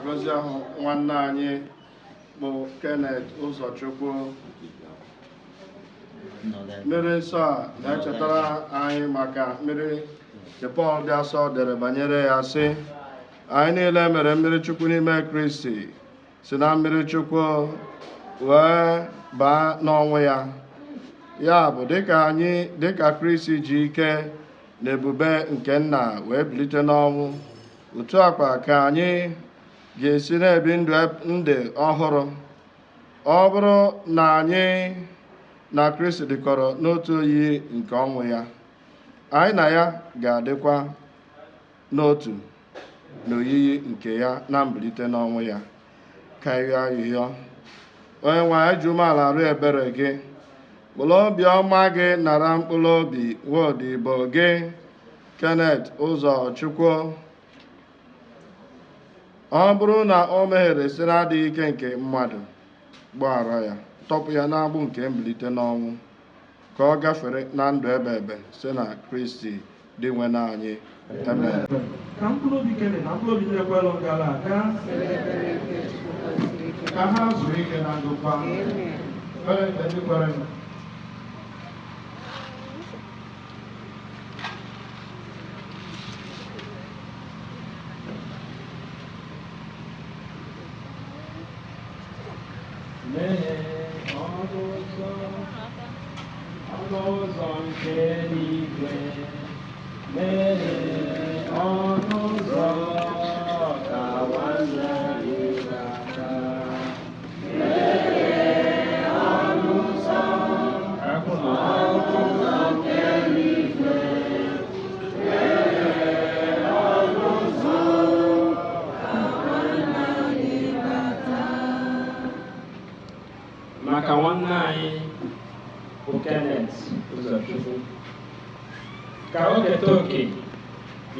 gọzie ahụ nwanne anyị bụ Kenneth Ụzọchukwu. Mmiri nsọ a na-echetara anyị maka mmiri nke Pọl dị asọ dere banyere ya sị, anyị niile mere mmiri Chukwu n'ime Kristi si na mmiri Chukwu wee baa n'ọnwụ ya. Ya bụ dịka Kristi ji ike na ebube nke nna wee bilite n'ọnwụ, otu akpa ka anyị ga-esi na-ebi ndụ ọhụrụ. Ọ bụrụ na anyị na Kristi dịkọrọ n'otu oyi nke ọnwụ ya, anyị na ya ga-adịkwa n'otu n'oyiyi nke ya na mbilite n'ọnwụ ya. Ka anyị ayịyọ. Onye nwe anyị, ji umeala arụ ebere gị, mkpụrụ obi ọma gị nara mkpụrụ obi nwaodibo gị Kenneth Ụzọchukwu. Ọ bụrụ na o meghere si n'adịghị ike nke mmadụ, gbaghara ya, tọpụ ya n'agbụ nke mbilite n'ọnwụ, ka ọ gafere na ndụ ebe ebe si na Kristi dị nwe anyị. Amen. Ka mkpụrụ obi Kenneth na mkpụrụ obi na-ekwelụ gara aga ka ha zuru ike na ndokwa kwere nke ndị kwere. Ọnụ ụzọ nke eluigwe, meghee ọnụ ụzọ ka nwanne anyị bata. Meghee ọnụ ụzọ nke eluigwe, meghee ọnụ ụzọ ka nwanne anyị bata. Maka nwanne anyị bụ Kenneth Ụzọchukwu, ka o keta oke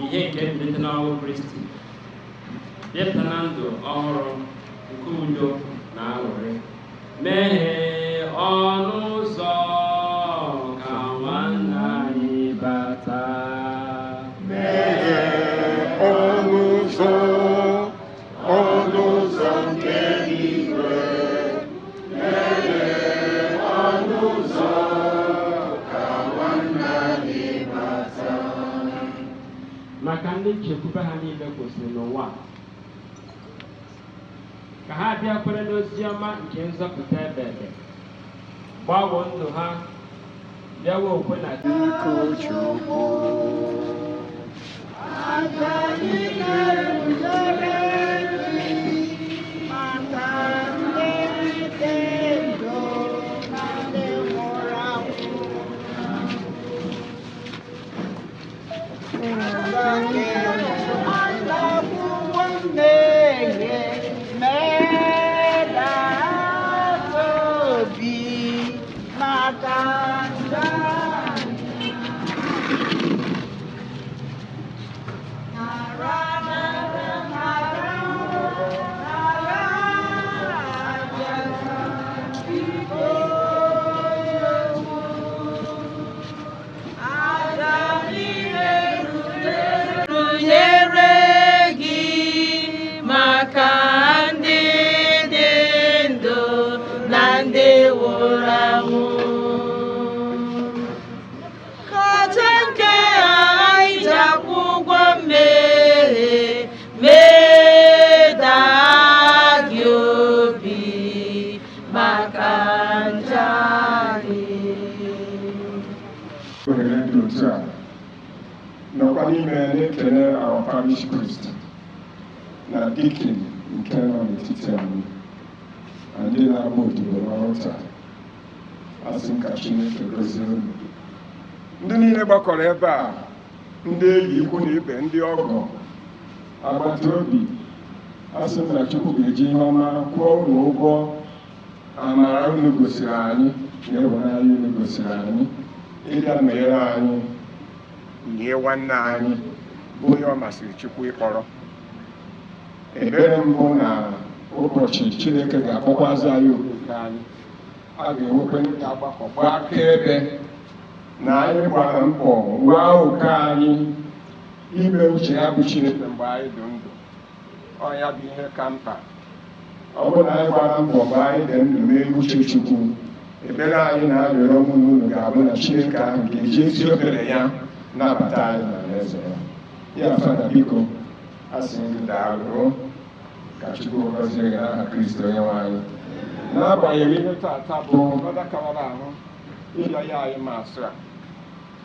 ihe nke mbilite n'ọnwụ Kristi, bịapụta na ndụ ọhụrụ nke udo na aṅụrị. Meghee ọnụ ụzọ ka nwanne anyị bata. Meghee ọnụ ụzọ nke eluigwe, meghee ọnụ ụzọ ka nwanne anyị bata. Maka ndị nchekwube ha niile kwụsịrị n'ụwa, ka ha bịa kwere n'ozi ọma nke nzọpụta ebe ebe, gbawo ndụ ha, bịawa okwe na Biko Chukwu, aja niile guzoro maka ndị dị ndụ na ndị nwụrụ anwụ. Alakwụkwọ mmehie medata obi maka ndị anyị. Nara aja biko aja niile runyere gị maka ndị dị ndụ na ndị nwụrụ anwụ. Kacha nke anyị ji akwụ ụgwọ mmehie meda gị obi maka njọ anyị. Ohere dị otu a nọkwa n'ime na-ekele our parish priest na deacon nke nọ n'etiti anyị na ndị na-agba odibo n'ọrụ taa. Asị m ka Chineke gozie unu. Ndị niile gbakọrọ ebe a, ndị enyi, ikwu na ibe, ndị ọgọ, agbata obi, asị m na Chukwu ga-eji ihe ọma kwụọ unu ụgwọ amara unu gosiri anyị na ịhụnanya unu gosiri anyị, ịbịa meere anyị nye nwanne anyị bụ onye ọ masịrị Chukwu ịkpọrọ. Ebere mbụ na ụbọchị Chineke ga-akpọkwazị anyị oku nke anyị, a ga-enwekwa ndị agbakọ gbaa akaebe na anyị gbara mbọ nwee oke anyị ime uche ya bụ Chineke mgbe anyị dị ndụ. ọ ya bụ ihe ka mkpa. Ọ bụrụ na anyị gbara mbọ mgbe anyị dị ndụ mee uche Chukwu, ekpere anyị na-arịọrọ mụ na unu ga-abụ na Chineke ahụ ga-eji ezi obere ya nabata anyị n'alaeze ya. Ya Fada, biko asị gị daalụ, ka Chukwu gọzie gị n'aha Kristi onye nwe anyị. N'agbanyeghị ihe taata bụ ọda kawara ahụ ịbịa ya anyị ma asụ a,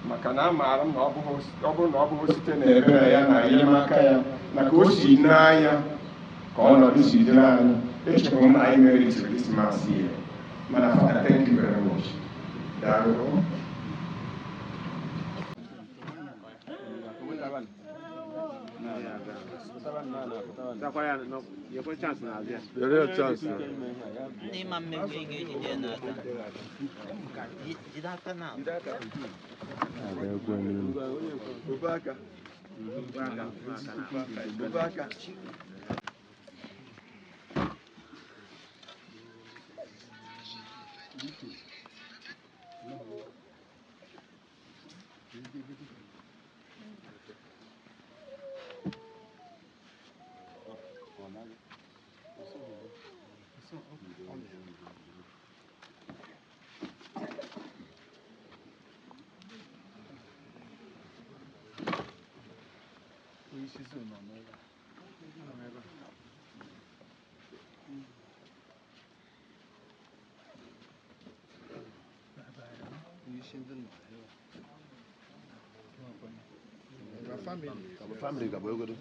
maka na amaara m na ọ bụrụ na ọ bụghị site n'ebere ya na enyemaka ya na ka o si n'anya ka ọnọdụ si dịrị anyị, echekwa m anyị mere Krismas ihe. Mana Fada, thank you very much. Daalụ. N'ịma mmegbu ị ga-ejide n'aka. Jide aka na family ga boyo godo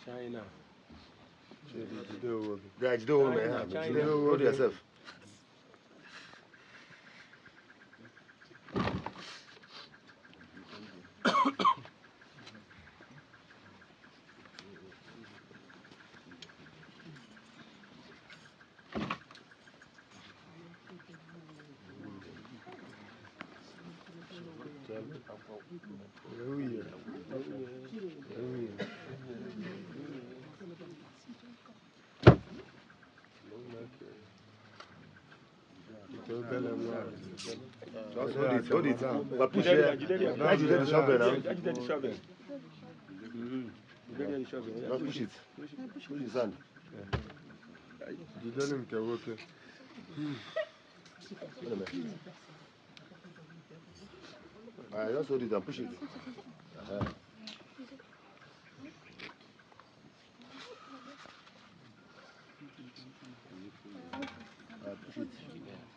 China. Guys, don't hold yourself. Hold it. But push it. Guys, you get the shovel now. Now push it. Push his hand. You tell him to work it. Just hold it and push it. Push it.